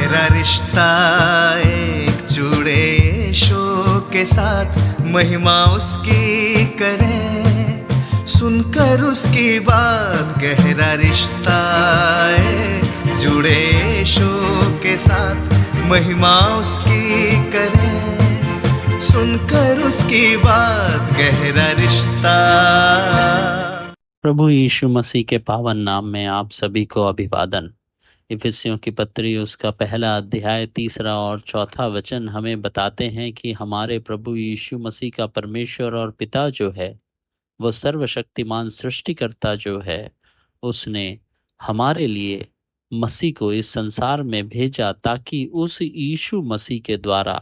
गहरा रिश्ता एक जुड़े यीशु के साथ, महिमा उसकी करें सुनकर उसकी बात। गहरा रिश्ता एक जुड़े यीशु के साथ, महिमा उसकी करें सुनकर उसकी बात। गहरा रिश्ता। प्रभु यीशु मसीह के पावन नाम में आप सभी को अभिवादन। इफिसियों की पत्री उसका पहला अध्याय 3 और 4 वचन हमें बताते हैं कि हमारे प्रभु यीशु मसीह का परमेश्वर और पिता जो है, वो सर्वशक्तिमान सृष्टिकर्ता जो है, उसने हमारे लिए मसीह को इस संसार में भेजा ताकि उस यीशु मसीह के द्वारा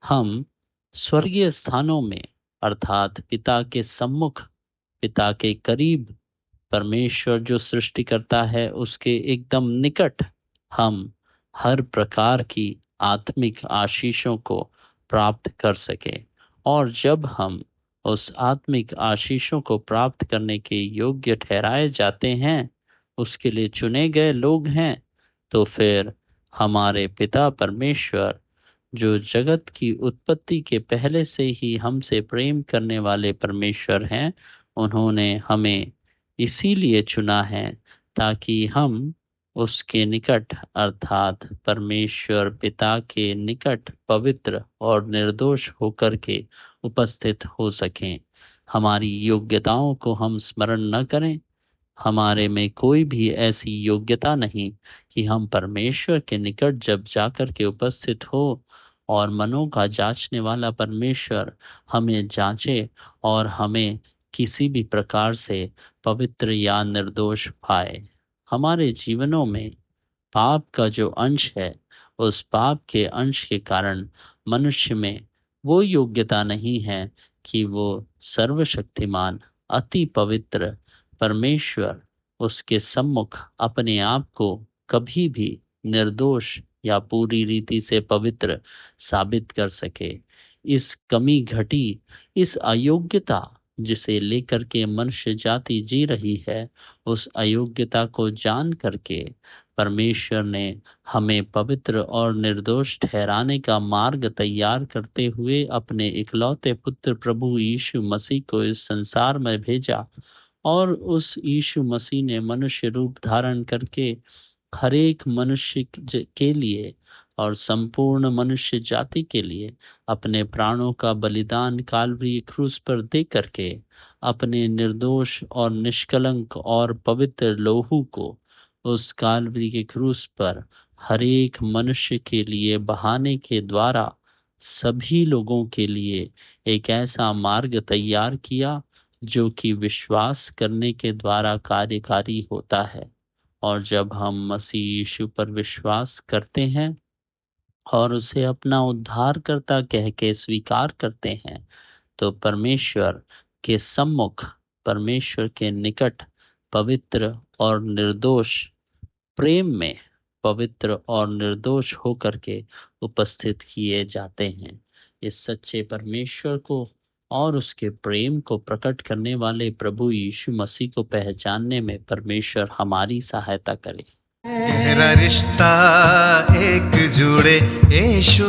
हम स्वर्गीय स्थानों में अर्थात पिता के सम्मुख, पिता के करीब, परमेश्वर जो सृष्टिकर्ता है उसके एकदम निकट हम हर प्रकार की आत्मिक आशीषों को प्राप्त कर सके। और जब हम उस आत्मिक आशीषों को प्राप्त करने के योग्य ठहराए जाते हैं, उसके लिए चुने गए लोग हैं, तो फिर हमारे पिता परमेश्वर जो जगत की उत्पत्ति के पहले से ही हमसे प्रेम करने वाले परमेश्वर हैं, उन्होंने हमें इसीलिए चुना है ताकि हम उसके निकट अर्थात परमेश्वर पिता के निकट पवित्र और निर्दोष होकर के उपस्थित हो सकें। हमारी योग्यताओं को हम स्मरण न करें। हमारे में कोई भी ऐसी योग्यता नहीं कि हम परमेश्वर के निकट जब जाकर के उपस्थित हो और मनों का जांचने वाला परमेश्वर हमें जांचे और हमें किसी भी प्रकार से पवित्र या निर्दोष पाए। हमारे जीवनों में पाप का जो अंश है, उस पाप के अंश के कारण मनुष्य में वो योग्यता नहीं है कि वो सर्वशक्तिमान अति पवित्र परमेश्वर उसके सम्मुख अपने आप को कभी भी निर्दोष या पूरी रीति से पवित्र साबित कर सके। इस कमी घटी, इस अयोग्यता जिसे लेकर के मनुष्य जाति जी रही है, उस अयोग्यता को जान करके परमेश्वर ने हमें पवित्र और निर्दोष ठहराने का मार्ग तैयार करते हुए अपने इकलौते पुत्र प्रभु यीशु मसीह को इस संसार में भेजा। और उस यीशु मसीह ने मनुष्य रूप धारण करके हर एक मनुष्य के लिए और संपूर्ण मनुष्य जाति के लिए अपने प्राणों का बलिदान काल्वरी क्रूस पर दे करके अपने निर्दोष और निष्कलंक और पवित्र लोहू को उस काल्वरी के क्रूस पर हर एक मनुष्य के लिए बहाने के द्वारा सभी लोगों के लिए एक ऐसा मार्ग तैयार किया जो कि विश्वास करने के द्वारा कार्यकारी होता है। और जब हम मसीह यीशु पर विश्वास करते हैं और उसे अपना उद्धारकर्ता कह के स्वीकार करते हैं, तो परमेश्वर के सम्मुख, परमेश्वर के निकट पवित्र और निर्दोष प्रेम में पवित्र और निर्दोष होकर के उपस्थित किए जाते हैं। इस सच्चे परमेश्वर को और उसके प्रेम को प्रकट करने वाले प्रभु यीशु मसीह को पहचानने में परमेश्वर हमारी सहायता करे। गहरा रिश्ता एक जुड़े यीशु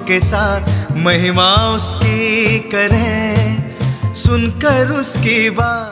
के साथ, महिमा उसकी करें सुनकर उसकी बात।